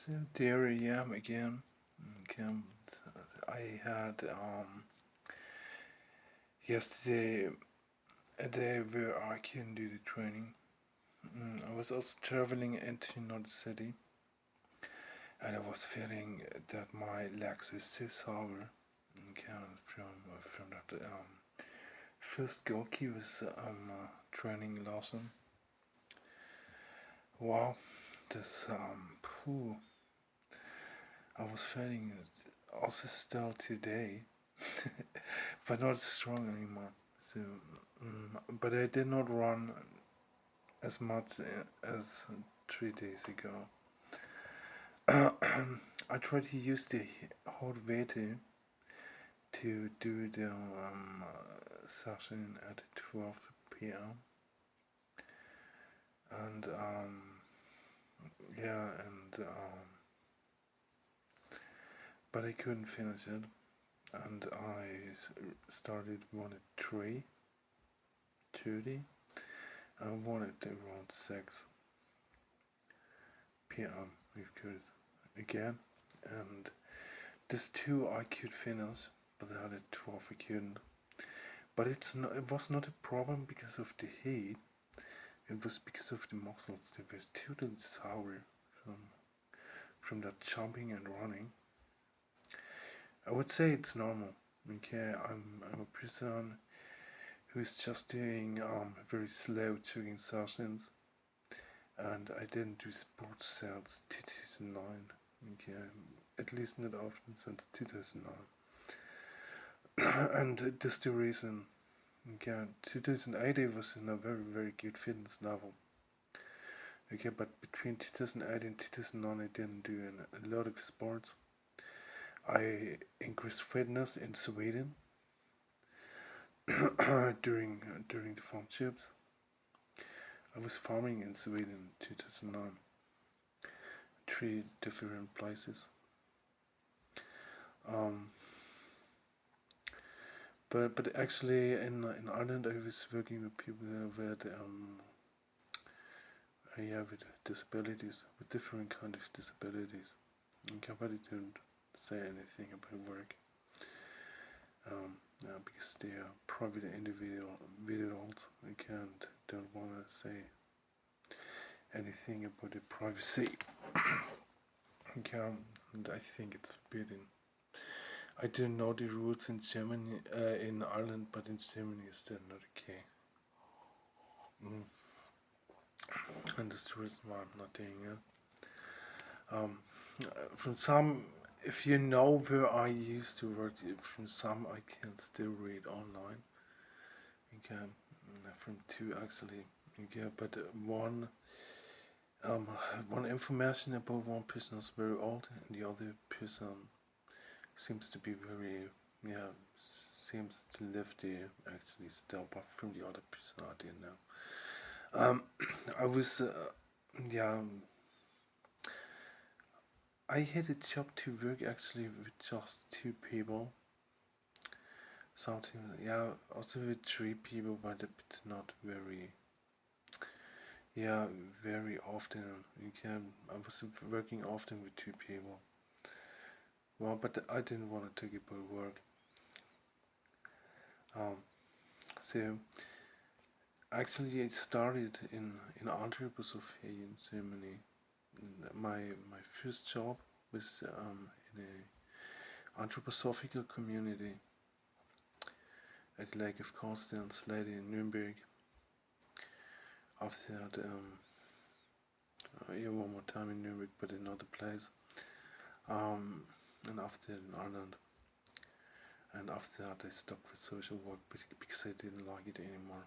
So there I am again. Okay, I had yesterday a day where I couldn't do the training. I was also traveling into another city, and I was feeling that my legs were so sore. Okay, from that first Goki was training lesson. Wow, this phew, I was feeling it also still today, but not strong anymore. So, but I did not run as much as 3 days ago. I tried to use the hot water to do the session at 12 p.m. and yeah, and but I couldn't finish it, and I started one at 3:30. I won it around 6 p.m. of course again, and this two I could finish, but the other 12 I couldn't. But it was not a problem because of the heat. It was because of the muscles. They were totally sour from that jumping and running. I would say it's normal. Okay, I'm a person who's just doing very slow jogging sessions, and I didn't do sports since 2009. Okay, at least not often since 2009. And that's the reason. Okay, 2008 I was in a very good fitness level. Okay, but between 2008 and 2009 I didn't do a lot of sports. I increased fitness in Sweden during the farm trips. I was farming in Sweden in 2009, three different places. Um, but actually in Ireland I was working with people with yeah, with disabilities, with different kind of disabilities. Okay, but I didn't say anything about work. Because they are private individuals, I don't want to say anything about their privacy. Okay, and I think it's forbidden. I don't know the rules in Germany, in Ireland, but in Germany it's still not okay. Mm. And that's the reason why I'm not doing it. From some, if you know where I used to work, from some I can still read online. Okay, from two actually. Okay, but um, one information about one person is very old, and the other person seems to be very, yeah, seems to live there actually still, but from the other person I didn't know. I was, yeah, I had a job to work actually with just two people. Something, yeah, also with three people, but not very, yeah, very often. I was working often with two people. Well, but I didn't want to take it by work. Um, so actually, it started in Anthroposophy in Germany. My first job was in a anthroposophical community at Lake of Constance, later in Nuremberg. After that, yeah, one more time in Nuremberg, but in another place. Um, and after in Ireland. And after that, I stopped with social work because I didn't like it anymore.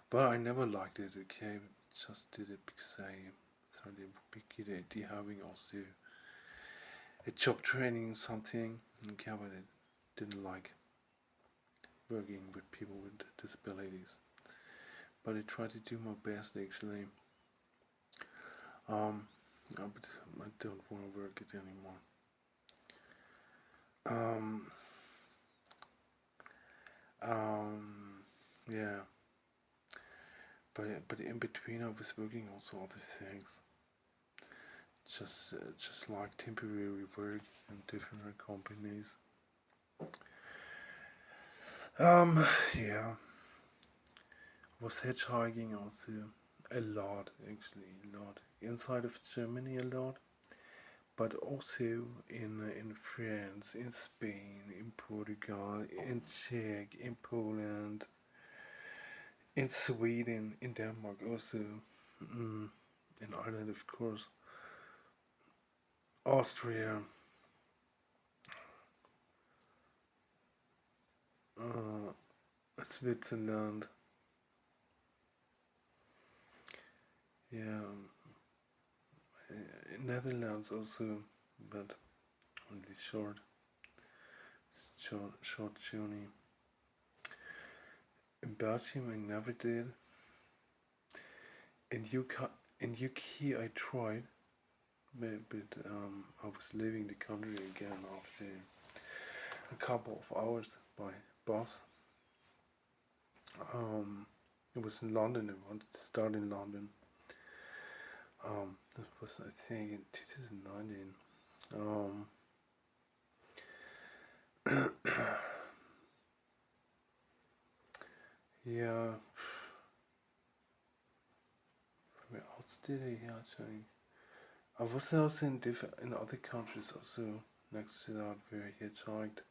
But I never liked it, okay? Just did it because I thought it would be good idea having also a job training something, okay? But I didn't like working with people with disabilities. But I tried to do my best actually. But I don't want to work it anymore. Um, yeah. But in between, I was working also other things, just like temporary work in different companies. Yeah, was hitchhiking also a lot, actually, a lot inside of Germany, a lot, but also in France, in Spain, in Portugal, in Czech, in Poland, in Sweden, in Denmark, also, in Ireland, of course, Austria, uh, Switzerland, yeah, Netherlands also, but only short journey. In Belgium, I never did. In UK, I tried, but I was leaving the country again after a couple of hours by bus. It was in London. I wanted to start in London. That was, I think, in 2019. Yeah, where else did I actually? I was also in other countries also next to that where I hitchhiked.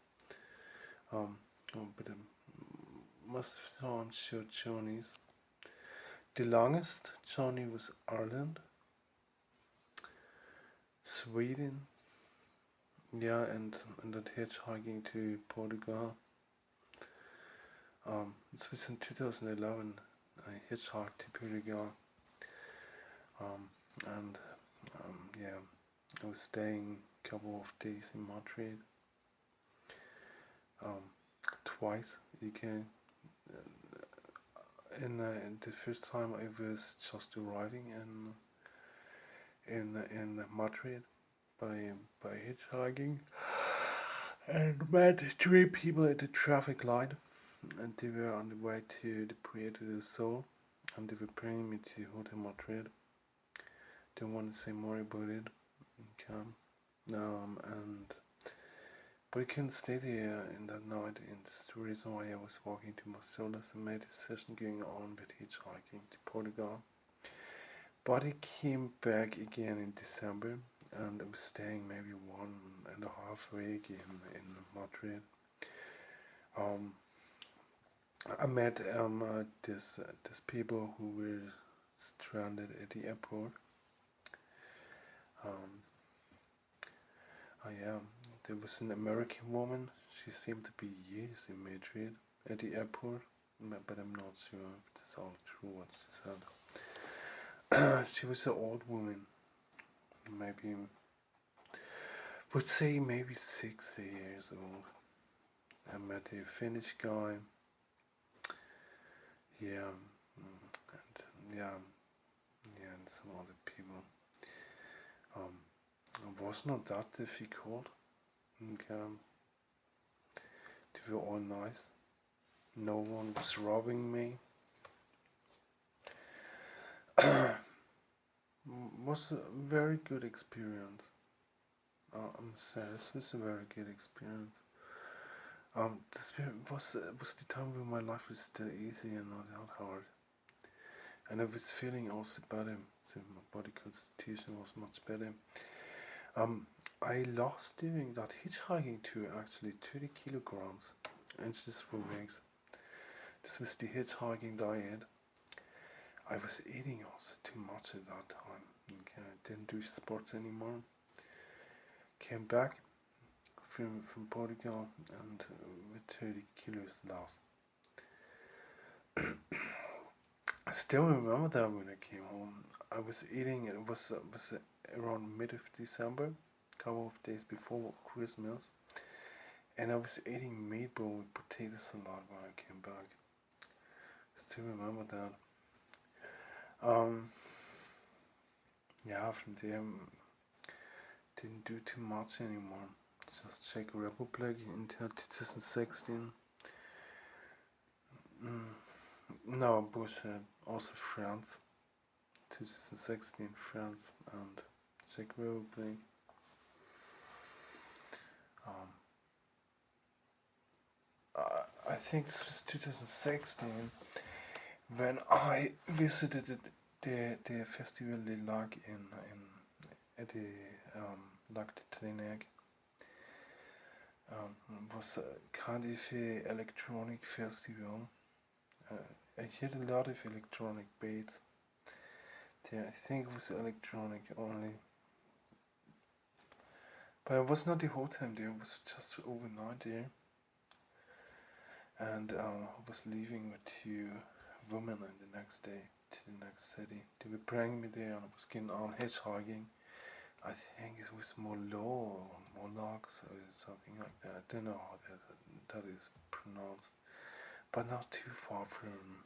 But most of the time short journeys. The longest journey was Ireland, Sweden, yeah, and that hitchhiking to Portugal. This was in 2011. I hitchhiked to Portugal, and yeah, I was staying a couple of days in Madrid. Twice, you can. And the first time I was just arriving in Madrid by hitchhiking, and met three people at the traffic light, and they were on the way to the Puerto del Sol, and they were bringing me to Hotel Madrid. Don't want to say more about it. Okay. And but I couldn't stay there in that night, and that's the reason why I was walking to Marcellus and made a session going on with hitchhiking to Portugal. But I came back again in December, and I was staying maybe 1.5 week in Madrid. I met this people who were stranded at the airport. Yeah, there was an American woman. She seemed to be years in Madrid at the airport, but I'm not sure if this is all true what she said. She was an old woman, maybe would say maybe 60 years old. I met a Finnish guy. Yeah, and and some other people. It was not that difficult. Okay. They were all nice. No one was robbing me. Was a very good experience. I'm sad. This was a very good experience. This was the time when my life was still easy and not that hard, and I was feeling also better. So my body constitution was much better. I lost during that hitchhiking tour actually 30 kilograms in just 4 weeks. This was the hitchhiking diet. I was eating also too much at that time. Okay, I didn't do sports anymore. Came back from Portugal and with 30 kilos lost. I still remember that when I came home. I was eating, it was around mid of December, a couple of days before Christmas, and I was eating meatball with potato salad when I came back. Still remember that. Yeah, from there, didn't do too much anymore. Just Czech Republic until 2016. No, Bullshit. Also France. 2016, France and Czech Republic. I think this was 2016 when I visited the festival de Lag in at the Lac de Trinidad. Was kind of a electronic festival. I heard a lot of electronic beats. I think it was electronic only. But it was not the whole time there, it was just overnight there. And I was leaving with two women on the next day to the next city. They were bringing me there and I was getting on hitchhiking. I think it was Molo or Molox or something like that. I don't know how that is pronounced. But not too far from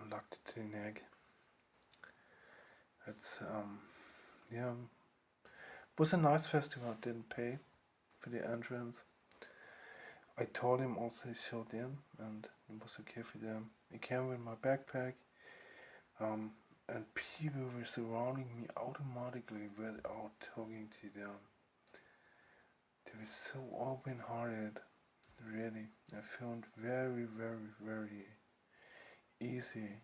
Lac de Trinidad. It's yeah, it was a nice festival. I didn't pay for the entrance. I told him also he showed in and it was okay for them. I came with my backpack, and people were surrounding me automatically without talking to them. They were so open-hearted, really. I found very, very, very easy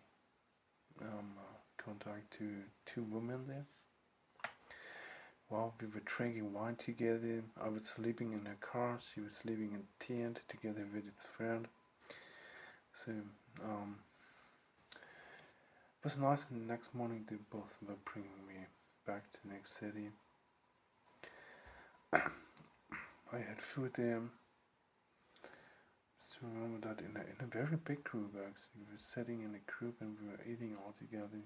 contact to two women there. Well, we were drinking wine together. I was sleeping in her car. She was sleeping in a tent together with its friend. So it was nice. And the next morning, they both were bringing me back to the next city. I had food there. Just remember that in a very big group actually. We were sitting in a group and we were eating all together.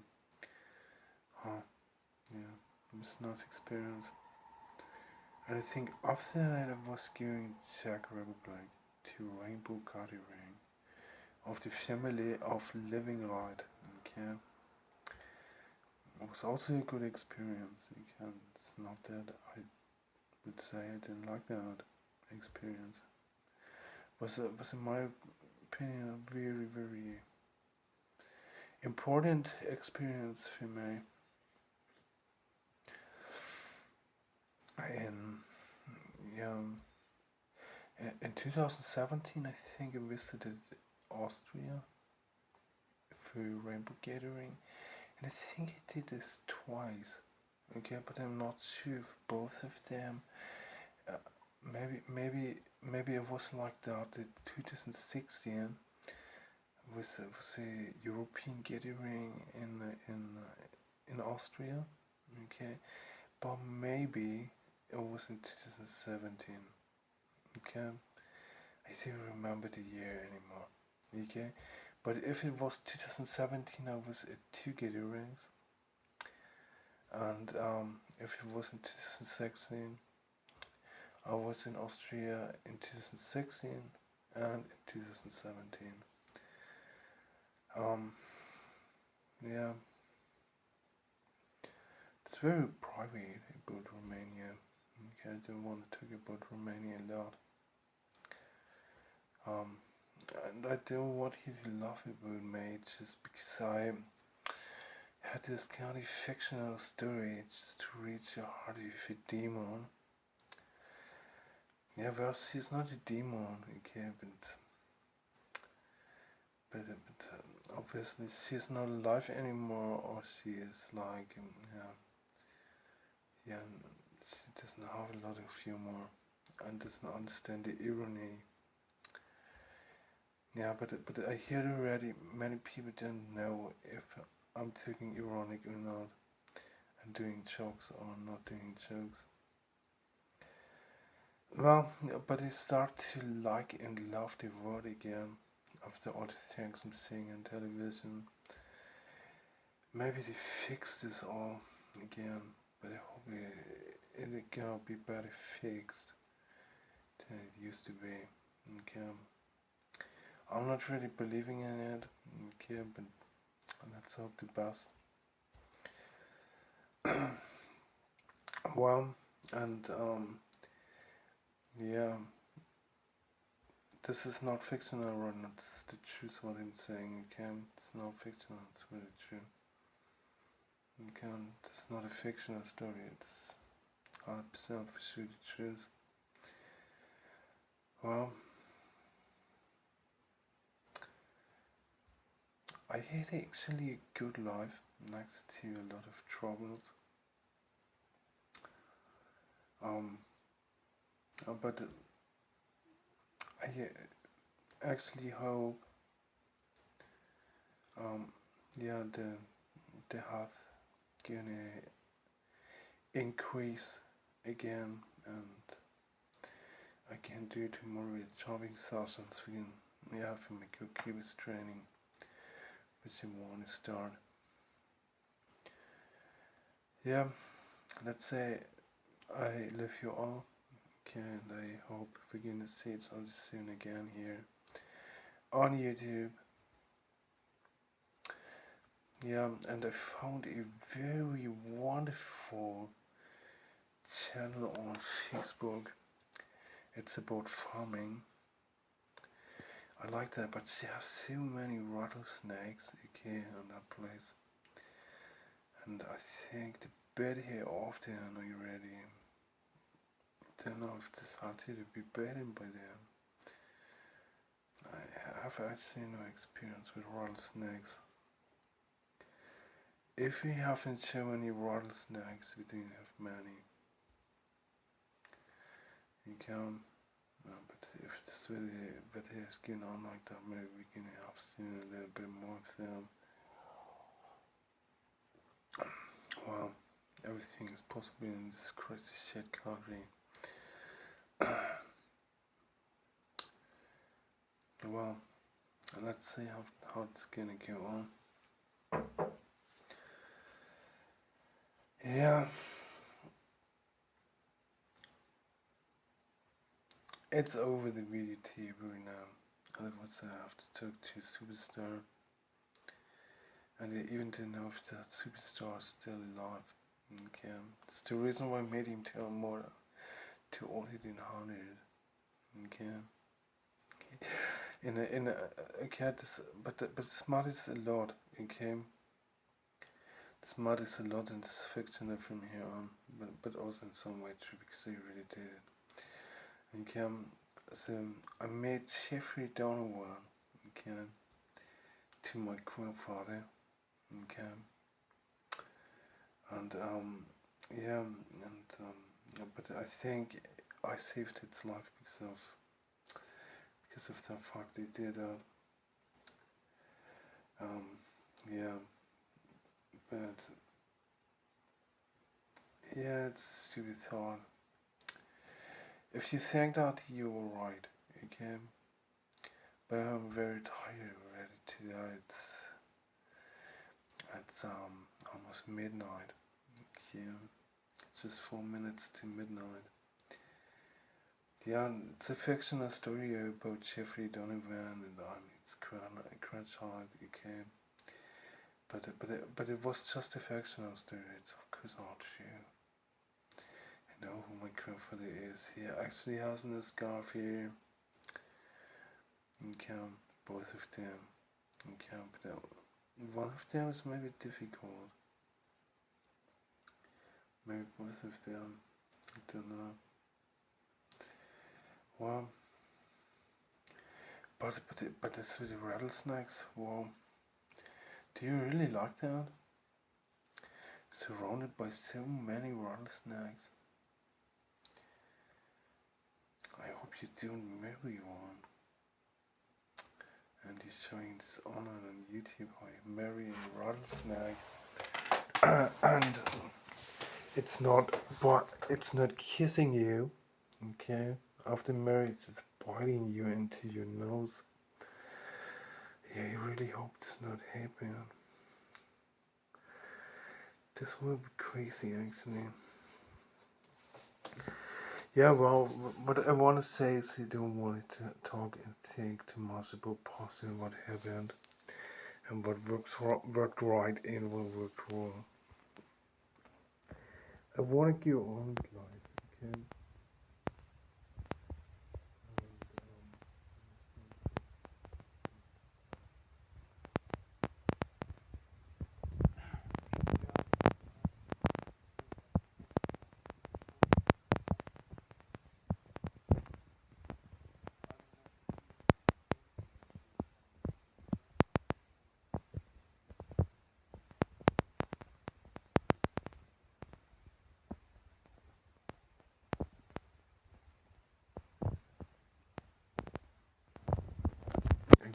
Yeah. It was a nice experience. And I think after that I was going to Czech Republic to Rainbow Gathering of the family of Living Light. Okay. It was also a good experience. It's not that I would say I didn't like that experience. Was in my opinion a very, very important experience for me. In 2017, I think I visited Austria for Rainbow Gathering, and I think I did this twice. Okay, but I'm not sure if both of them. Maybe it was like that. In 2016 was a European Gathering in Austria. Okay, but maybe it was in 2017. Okay, I don't remember the year anymore. Okay, but if it was 2017, I was at two gatherings, and if it was in 2016, I was in Austria in 2016 and in 2017. Yeah, it's very private about Romania. Okay, I don't want to talk about Romania a lot. And I don't want you to laugh about me just because I had this kind of fictional story just to reach the heart of a demon. Yeah, well, she's not a demon, okay, but obviously she's not alive anymore, or she is like, yeah, she doesn't have a lot of humor and doesn't understand the irony. Yeah, but I hear already many people don't know if I'm taking ironic or not, and doing jokes or not doing jokes. Well, but I start to like and love the word again after all the things I'm seeing on television. Maybe they fix this all again, but I hope it can be better fixed than it used to be. Okay. I'm not really believing in it, okay, but let's hope the best. Well, and yeah, this is not fictional, or not. It's the truth what I'm saying. Okay, it's not fictional. It's really true. It's not a fictional story, it's 100% for sure the truth. Well, I had actually a good life next to a lot of troubles. But I actually hope, yeah, the health gonna increase again, and I can do tomorrow jogging sessions. We can have a good cubis training, which you want to start. Yeah, let's say I love you all. Okay, and I hope we're gonna see each other soon again here on YouTube. Yeah, and I found a very wonderful channel on Facebook. It's about farming. I like that, but there are so many rattlesnakes, okay, on that place. And I think the bed here often are you ready? I don't know if this healthy to be bedding by them. I have actually no experience with rattlesnakes. If we haven't so many rattlesnakes, we don't have many. You can, but if this weather is going on like that, maybe we can have soon a little bit more of them. Well, everything is possible in this crazy shit country. Well, let's see how it's gonna go on. Yeah. It's over the video table now. And it was I have to talk to Superstar. And I even don't know if that Superstar is still alive. Okay. That's the reason why I made him tell more to older than 100. Okay. Okay, but this matters a lot, okay? This matters a lot in this fiction from here on, but also in some way true because they really did it. Okay, so I made Jeffrey Donovan, okay, to my grandfather, okay, and yeah, but I think I saved its life because of the fact they did that. Yeah, but yeah, it's a stupid thought. If you think that, you were right, okay? But I'm very tired already today. It's almost midnight. Okay, it's just 4 minutes to midnight. Yeah, it's a fictional story about Jeffrey Donovan, and it's grandchild, okay? But it was just a fictional story. It's of course not true. I know who my grandfather is. He actually has no scarf here. Okay, both of them. Okay, but one of them is maybe difficult. Maybe both of them. I don't know. Well, but this with the rattlesnakes. Well, do you really like that? Surrounded by so many rattlesnakes. I hope you don't marry one. And he's showing this honor on YouTube how you marry a rattlesnake. And it's not kissing you, okay? After marriage, it's biting you into your nose. Yeah, I really hope this not happen. This will be crazy, actually. Yeah, well, what I want to say is I don't want to talk and think too much about past and what happened, and what worked right and what worked wrong. I want to go on with life, okay?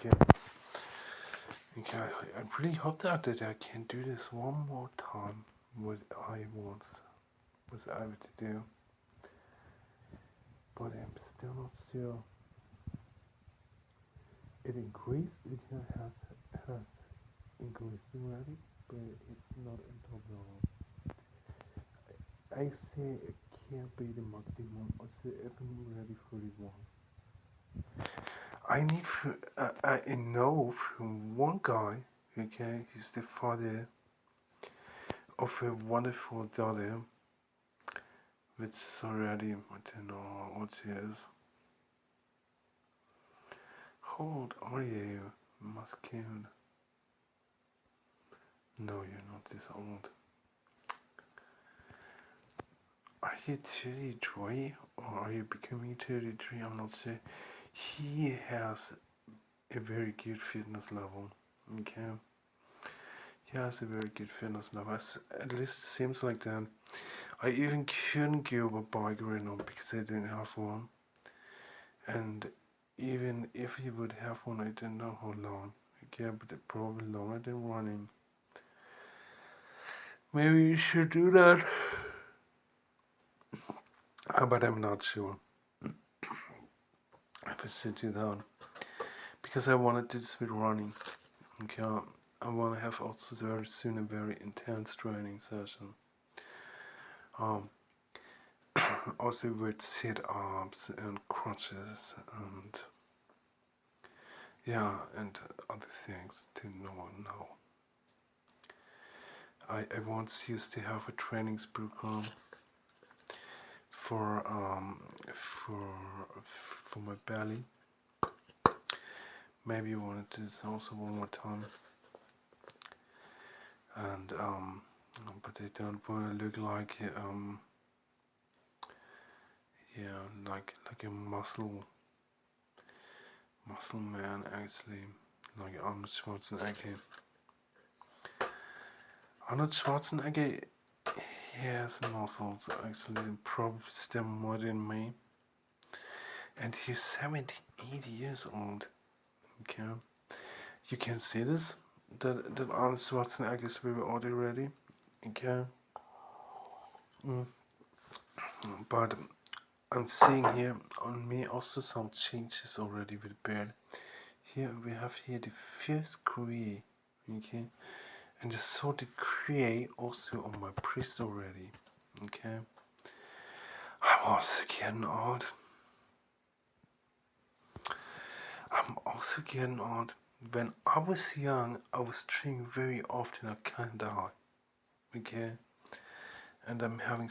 Okay. Okay, I really hope that I can do this one more time. What I was able to do, but I'm still not sure. It increased. It has increased already, but it's not in top level. I say it can't be the maximum. I say even already 41. I need I know from one guy. Okay, he's the father of a wonderful daughter, which is already, I don't know what she is. How old are you, Muskin? No, you're not this old. Are you 33 or are you becoming 33? I'm not sure. He has a very good fitness level. Okay. He has a very good fitness level. At least it seems like that. I even couldn't go a bike right now because I didn't have one. And even if he would have one, I don't know how long. Okay, but probably longer than running. Maybe you should do that. But I'm not sure if I should do that. Because I want to do this with running. Okay, I want to have also very soon a very intense training session. Also with sit-ups and crunches and yeah, and other things to know now. I once used to have a trainings program for my belly. Maybe you want to do this also one more time. And but they don't want to look like like a muscle man actually, like Arnold Schwarzenegger. Arnold Schwarzenegger, he has muscles actually, probably still more than me. And he's 78 years old. Okay, you can see this. That Arnold Schwarzenegger is very old already. Okay, but I'm seeing here on me also some changes already with beard. Here we have here the first gray. Okay, and I saw the gray also on my breast already. Okay, I'm also getting old. I'm also getting old. When I was young, I was drinking very often a Candai. Okay, and I'm having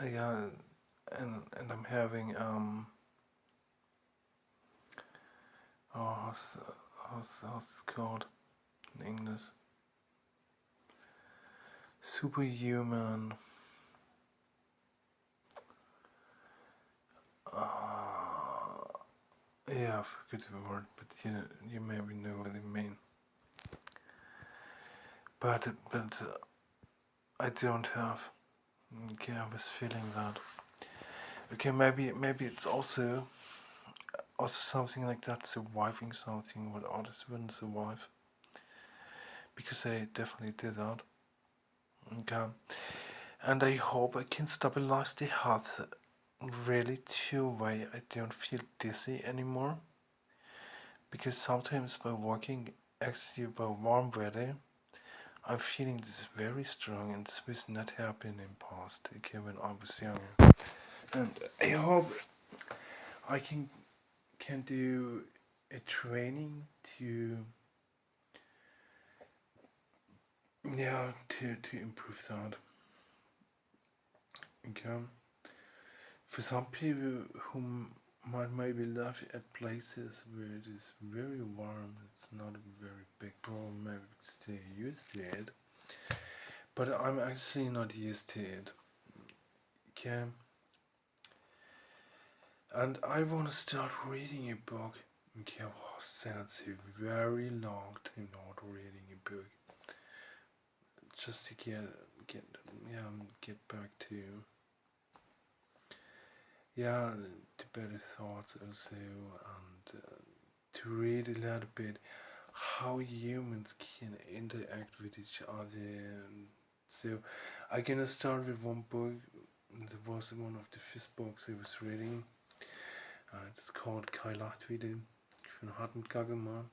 yeah, and I'm having oh how's it called in English? Superhuman. Yeah, I forget the word, but you maybe know what I mean. But I don't have. Okay, I was feeling that. Okay, maybe it's also something like that, surviving something what others wouldn't survive. Because I definitely did that. Okay, and I hope I can stabilize the health really to where I don't feel dizzy anymore. Because sometimes by walking actually by warm weather, I'm feeling this very strong, and this was not happening in past. Okay, when I was younger, and I hope I can do a training to to improve that. Okay, for some people who might maybe live at places where it is very warm, it's not a very big problem. Maybe stay used to it, but I'm actually not used to it. Okay, and I want to start reading a book. Okay, oh, that's a very long time not reading a book. Just to get back to to better thoughts also, and to read a little bit how humans can interact with each other. And so I'm gonna start with one book. That was one of the first books I was reading. It's called Kai Latviden von Hartmut Kagemann.